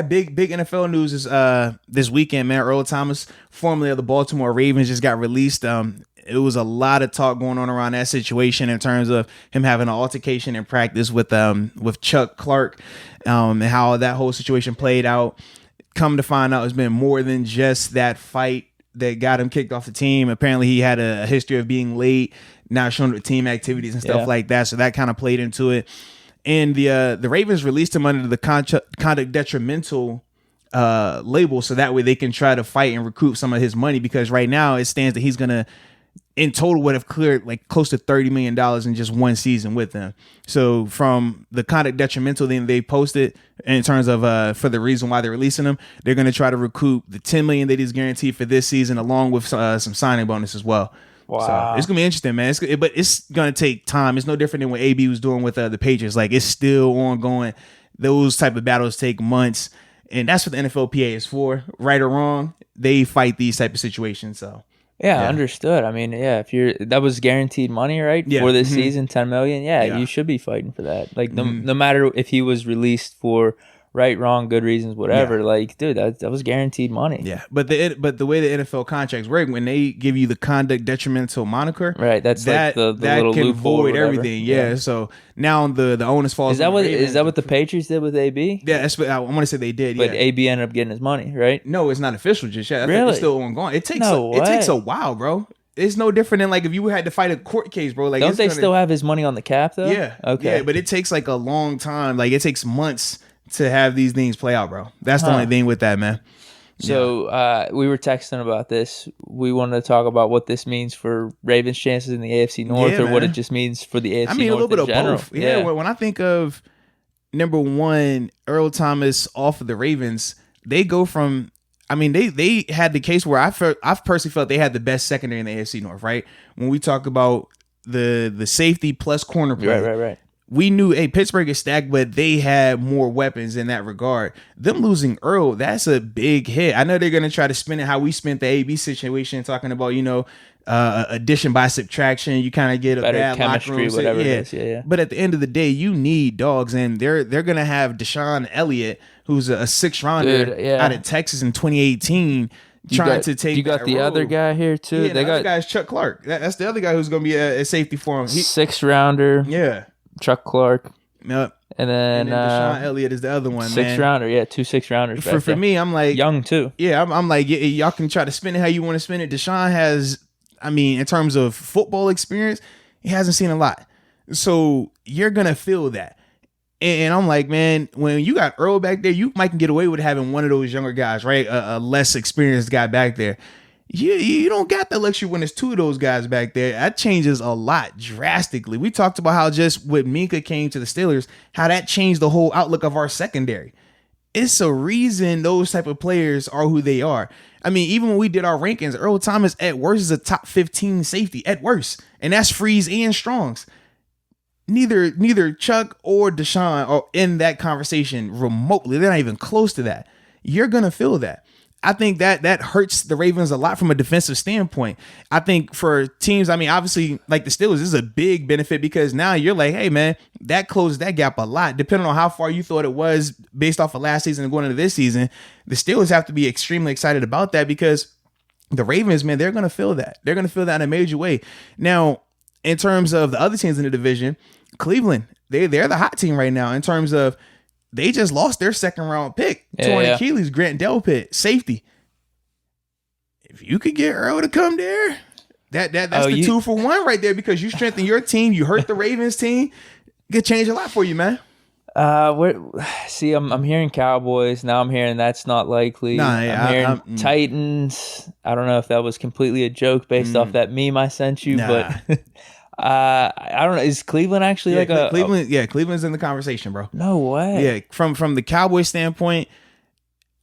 big NFL news is this weekend, man. Earl Thomas, formerly of the Baltimore Ravens, just got released. It was a lot of talk going on around that situation in terms of him having an altercation in practice with Chuck Clark, and how that whole situation played out. Come to find out, it's been more than just that fight that got him kicked off the team. Apparently, he had a history of being late, not showing up to team activities and stuff like that. So that kind of played into it. And the Ravens released him under the conduct detrimental label, so that way they can try to fight and recoup some of his money, because right now it stands that he's gonna, in total, would have cleared like close to $30 million in just one season with them. So from the conduct detrimental thing they posted in terms of for the reason why they're releasing him, they're going to try to recoup the $10 million that he's guaranteed for this season, along with some signing bonus as well. Wow. So it's going to be interesting, man. But it's going to take time. It's no different than what AB was doing with the Patriots. Like, it's still ongoing. Those type of battles take months. And that's what the NFLPA is for. Right or wrong, they fight these type of situations. So yeah, understood. I mean, if that was guaranteed money, right? Yeah. For this season, $10 million. Yeah, you should be fighting for that. Like, no matter if he was released for right, wrong, good reasons, whatever. Like, dude, that was guaranteed money. Yeah, but the way the NFL contracts work, when they give you the conduct detrimental moniker, right? That's that, like the little can loophole void everything. Yeah. So now the onus falls. Is that what the Patriots did with AB? Yeah, that's what I want to say they did. But AB ended up getting his money, right? No, it's not official just yet. Really? It's still ongoing. It takes a while, bro. It's no different than like if you had to fight a court case, bro. Like, don't they still have his money on the cap though? Yeah. Okay. Yeah, but it takes like a long time. Like, it takes months to have these things play out, bro. That's the only thing with that, man. So we were texting about this. We wanted to talk about what this means for Ravens' chances in the AFC North, or what it just means for the AFC North. I mean, a little bit of both. Yeah. When I think of number one, Earl Thomas off of the Ravens, they go from. I mean, they had the case where I've personally felt they had the best secondary in the AFC North. Right, when we talk about the safety plus corner play, right. We knew, hey, Pittsburgh is stacked, but they had more weapons in that regard. Them losing Earl, that's a big hit. I know they're going to try to spin it how we spent the AB situation, talking about, addition by subtraction. You kind of get a better bad chemistry, whatever it is. Yeah. But at the end of the day, you need dogs, and they're going to have Deshaun Elliott, who's a 6th rounder out of Texas in 2018. Trying to take. You got the other guy here too. Yeah, the other guy is Chuck Clark. That's the other guy who's going to be a safety for him. 6th rounder. Yeah. Chuck Clark. Yep. And then Deshaun Elliott is the other one, 6th rounder. Yeah, 2 6th rounders. For me, I'm like, young too. Yeah, I'm like, y'all can try to spin it how you want to spin it. Deshaun has, I mean, in terms of football experience, he hasn't seen a lot. So you're going to feel that. And I'm like, man, when you got Earl back there, you might can get away with having one of those younger guys, right? A less experienced guy back there. You don't got the luxury when there's 2 of those guys back there. That changes a lot drastically. We talked about how just when Minka came to the Steelers, how that changed the whole outlook of our secondary. It's a reason those type of players are who they are. I mean, even when we did our rankings, Earl Thomas at worst is a top 15 safety at worst. And that's Freeze and Strong's. Neither Chuck or Deshaun are in that conversation remotely. They're not even close to that. You're going to feel that. I think that hurts the Ravens a lot from a defensive standpoint. I think for teams, I mean, obviously, like the Steelers, this is a big benefit because now you're like, hey, man, that closed that gap a lot. Depending on how far you thought it was based off of last season and going into this season, the Steelers have to be extremely excited about that because the Ravens, man, they're going to feel that. They're going to feel that in a major way. Now, in terms of the other teams in the division, Cleveland, they're the hot team right now in terms of they just lost their 2nd round pick. Torn Achilles, Grant Delpit, safety. If you could get Earl to come there, that's the 2 for 1 right there because you strengthen your team. You hurt the Ravens team. It could change a lot for you, man. See, I'm hearing Cowboys. Now I'm hearing that's not likely. I'm hearing Titans. I don't know if that was completely a joke based off that meme I sent you, but I don't know. Is Cleveland actually Cleveland? Cleveland's in the conversation, bro. No way. Yeah, from the Cowboys standpoint,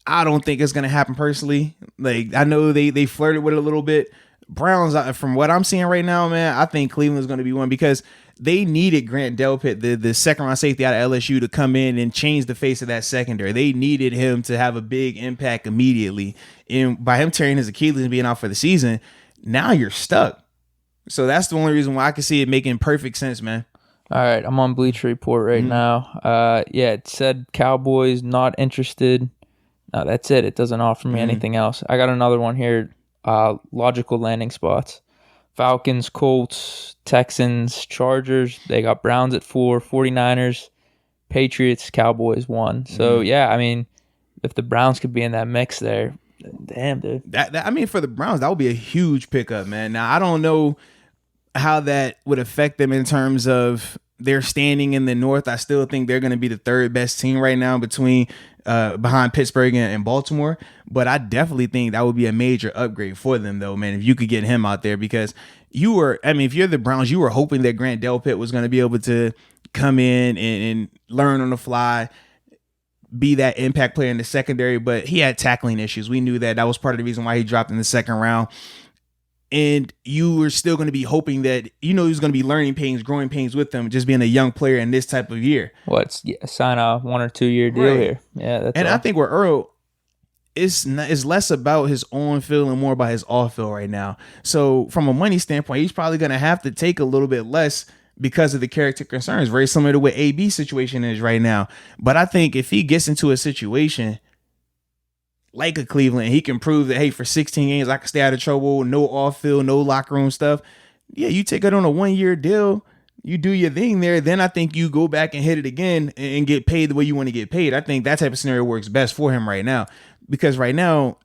I don't think it's gonna happen personally. Like I know they flirted with it a little bit. Browns, from what I'm seeing right now, man, I think Cleveland's gonna be one because they needed Grant Delpit, the 2nd round safety out of LSU, to come in and change the face of that secondary. They needed him to have a big impact immediately. And by him tearing his Achilles and being out for the season, now you're stuck. So that's the only reason why I can see it making perfect sense, man. All right, I'm on Bleacher Report right now. It said Cowboys not interested. No, that's it. It doesn't offer me anything else. I got another one here. Logical landing spots. Falcons, Colts, Texans, Chargers. They got Browns at 4, 49ers, Patriots, Cowboys 1. So, yeah, I mean, if the Browns could be in that mix there, damn, dude. I mean, for the Browns, that would be a huge pickup, man. Now, I don't know how that would affect them in terms of their standing in the North. I still think they're going to be the third best team right now behind Pittsburgh and Baltimore. But I definitely think that would be a major upgrade for them, though, man, if you could get him out there, because if you're the Browns, you were hoping that Grant Delpit was going to be able to come in and learn on the fly, be that impact player in the secondary, but he had tackling issues. We knew that. That was part of the reason why he dropped in the second round. And you were still going to be hoping that, he was going to be learning pains, growing pains with them, just being a young player in this type of year. Sign a 1 or 2 year deal here. Yeah, that's and all. I think where Earl is less about his on field and more about his off field right now. So from a money standpoint, he's probably going to have to take a little bit less because of the character concerns, very similar to what AB's situation is right now. But I think if he gets into a situation like a Cleveland, he can prove that, hey, for 16 games, I can stay out of trouble, no off field, no locker room stuff. Yeah, you take it on a 1 year deal, you do your thing there. Then I think you go back and hit it again and get paid the way you want to get paid. I think that type of scenario works best for him right now, because right now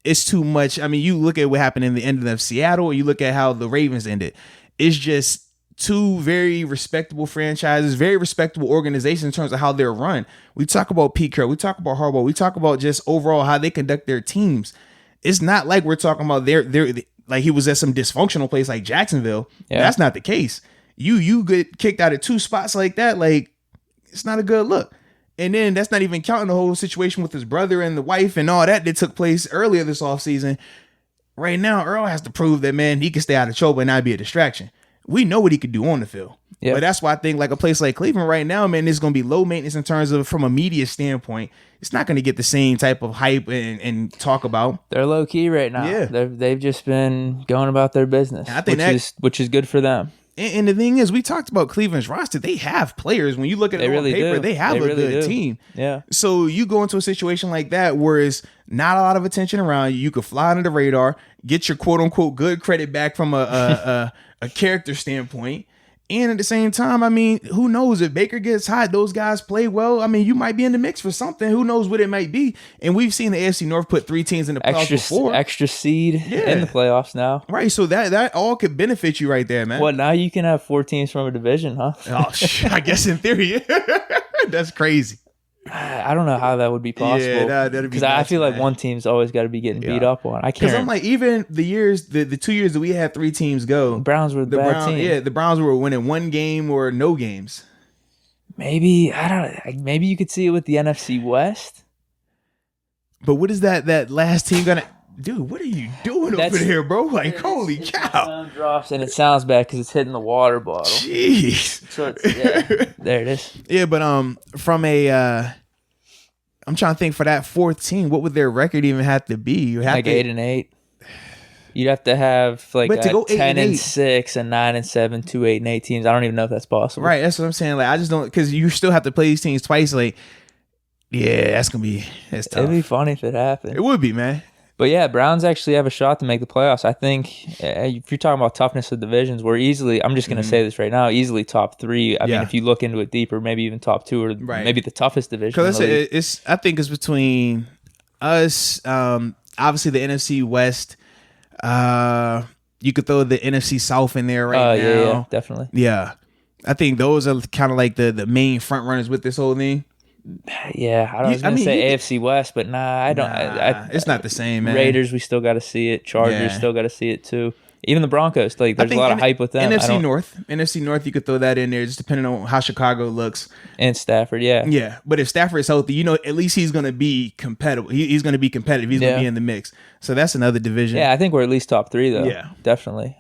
it's too much. I mean, you look at what happened in the end of Seattle, or you look at how the Ravens ended. It's just two very respectable franchises, very respectable organizations in terms of how they're run. We talk about Pete Carroll, we talk about Harbaugh, we talk about just overall how they conduct their teams. It's not like we're talking about they're like he was at some dysfunctional place like Jacksonville. Yeah. That's not the case. You get kicked out of 2 spots like that, like, it's not a good look. And then that's not even counting the whole situation with his brother and the wife and all that took place earlier this offseason. Right now, Earl has to prove that, man, he can stay out of trouble and not be a distraction. We know what he could do on the field. Yep. But that's why I think like a place like Cleveland right now, man, it's going to be low maintenance in terms of from a media standpoint. It's not going to get the same type of hype and talk about. They're low key right now. Yeah. They've just been going about their business, I think which is good for them. And the thing is, we talked about Cleveland's roster. They have players. When you look at it on paper, they have a good team. Yeah. So you go into a situation like that where it's not a lot of attention around you. You could fly under the radar, get your quote unquote good credit back from a character standpoint. And at the same time, I mean, who knows if Baker gets hot, those guys play well. I mean, you might be in the mix for something. Who knows what it might be? And we've seen the AFC North put 3 teams in the playoffs before. Extra seed in the playoffs now. Right. So that all could benefit you right there, man. Well, now you can have 4 teams from a division, huh? Oh, I guess in theory. That's crazy. I don't know how that would be possible. Yeah, that'd be because I feel like one team's always got to be getting beat up on. I can't. Because I'm like, even the 2 years that we had 3 teams go, the Browns were the bad team. Yeah, the Browns were winning 1 game or no games. Maybe Maybe you could see it with the NFC West. But what is that last team gonna? Dude, what are you doing over there, bro? Like, holy cow! Drops and it sounds bad because it's hitting the water bottle. Jeez. So there it is. Yeah, but from a, I'm trying to think for that 4th team, what would their record even have to be? You have like 8-8. You'd have to have like to go 10-6 and 9-7, 2 8-8 teams. I don't even know if that's possible. Right, that's what I'm saying. Like, I just don't, because you still have to play these teams twice. Like, yeah, that's tough. It'd be funny if it happened. It would be, man. But yeah, Browns actually have a shot to make the playoffs. I think if you're talking about toughness of divisions, we're easily, I'm just going to say this right now, easily top 3. I mean, if you look into it deeper, maybe even top 2 or maybe the toughest division. Because I think it's between us, obviously the NFC West. You could throw the NFC South in there right now. Yeah, definitely. Yeah. I think those are kind of like the main front runners with this whole thing. Yeah, I was going to say AFC West, but I don't. It's not the same, man. Raiders, we still got to see it. Chargers, still got to see it too. Even the Broncos, like there's a lot of hype with them. NFC North, you could throw that in there, just depending on how Chicago looks. And Stafford, yeah. But if Stafford is healthy, at least he's going to be competitive. He's going to be competitive. He's going to be in the mix. So that's another division. Yeah, I think we're at least top 3 though. Yeah, definitely.